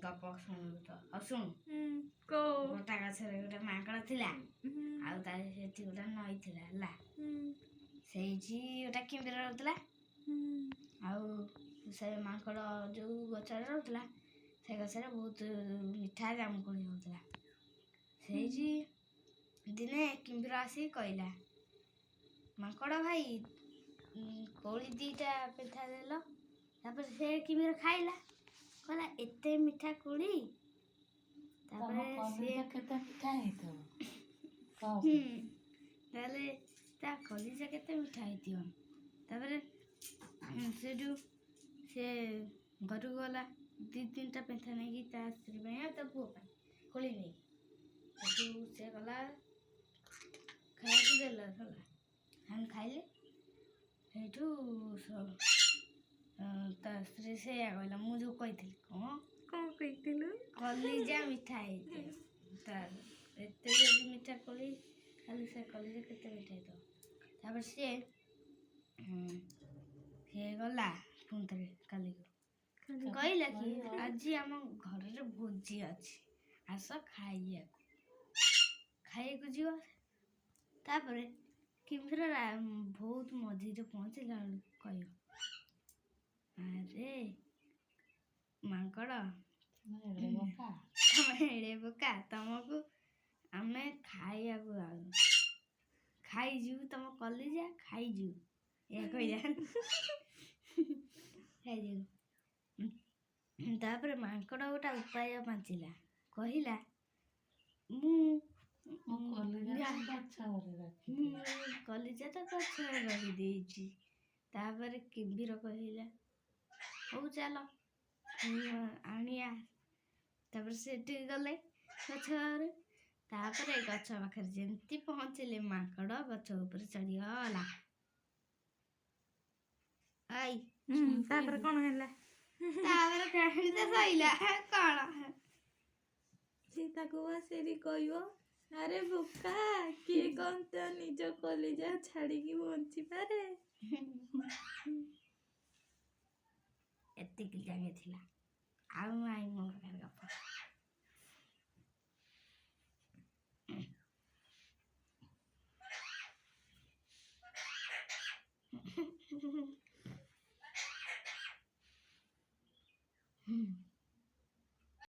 ଗପ ଶୁଣିବୁ ତ ଆଉ ଶୁଣୁ ଗୋଟା ଗଛରେ ଗୋଟେ ମାଙ୍କଡ଼ ଥିଲା ଆଉ ତା ସେଠି ଗୋଟେ ନଈ ଥିଲା ହେଲା ସେଇଠି ଗୋଟେ କିମ୍ଭୀର ରହୁଥିଲା ଆଉ ସେ ମାଙ୍କଡ଼ ଯେଉଁ ଗଛରେ ରହୁଥିଲା ସେ ଗଛରେ ବହୁତ ମିଠା ଜାମୁକୋଳି ହେଉଥିଲା ସେଇଠି ଦିନେ କିମ୍ଭୀର ଆସିକି କହିଲା ମାଙ୍କଡ଼ ଭାଇ କୋଳି ଦୁଇଟା ପିଠା ଦେଲ ତାପରେ ସେ କିମ୍ଭୀର ଖାଇଲା କହିଲା ଏତେ ମିଠା କୋଳି ତାପରେ କେତେ ମିଠା ହେଇଥିବ ତାହେଲେ ତା କଲିଜା କେତେ ମିଠା ହେଇଥିବ ତାପରେ ସେଠୁ ସେ ଘରକୁ ଗଲା 2-3ଟା ପେନ୍ଥା ନେଇକି ତା ସ୍ତ୍ରୀ ପାଇଁ ଆଉ ତା ପୁଅ ପାଇଁ କୋଳି ନେଇକି ସେଠୁ ସେ ଗଲା ଖାଇବାକୁ ଦେଲା ଗଲା ଆମେ ଖାଇଲେ ସେଇଠୁ ତା ସ୍ତ୍ରୀ ସେଇଆ କହିଲା ମୁଁ ଯେଉଁ କହିଥିଲି କ'ଣ କହିଥିଲୁ କଲିଜା ମିଠା ହେଇଥିବ ତାର ଏତେ ଯଦି ମିଠା କୋଳି ଖାଲି ସେ କଲିଜା କେତେ ମିଠା ହେଇଥିବ ତାପରେ ସିଏ ଗଲା ପୁଣି ଥରେ କାଲିକୁ କହିଲା କି ଆଜି ଆମ ଘରରେ ଭୋଜି ଅଛି ଆସ ଖାଇବାକୁ ଯିବ ତାପରେ କିମ୍ଭୀର ବହୁତ ମଝିରେ ପହଞ୍ଚିଲା ବେଳକୁ କହିବ ଆରେ ମାଙ୍କଡ଼ ତମେ ଏଡ଼େ ବୋକା ତମକୁ ଆମେ ଖାଇବାକୁ ଆଣୁ ଖାଇଯିବୁ ତମ କଲିଜା ଖାଇଯିବୁ ଏହା କହିଲା ଖାଇଯିବୁ ତାପରେ ମାଙ୍କଡ଼ ଗୋଟେ ଉପାୟ ପାଞ୍ଚିଲା କହିଲା ମୁଁ କଲିଜା ତ ଗଛରେ ରଖିଦେଇଛି ତାପରେ କିମ୍ଭୀର କହିଲା ହଉ ଚାଲ ଆଣିଆ ତାପରେ ସେଠି ଗଲେ ଗଛରେ ତାପରେ ଗଛ ପାଖରେ ଯେମିତି ପହଞ୍ଚିଲେ ମାଙ୍କଡ଼ ଗଛ ଉପରେ ଚଢ଼ିଗଲା ତାପରେ କ'ଣ ହେଲା ତାପରେ କାହାଣୀ ତ ସଇଲା କ'ଣ ସେ ତାକୁ ବସେଇକି କହିବ ଆରେ ବୋକା କିଏ କ'ଣ ତ ନିଜ କଲିଜା ଛାଡ଼ିକି ବଞ୍ଚିପାରେ ଏତିକି ଜାଣିଥିଲା ଆଉ ନାଇଁ ମୋ ପାଖରେ ଗପ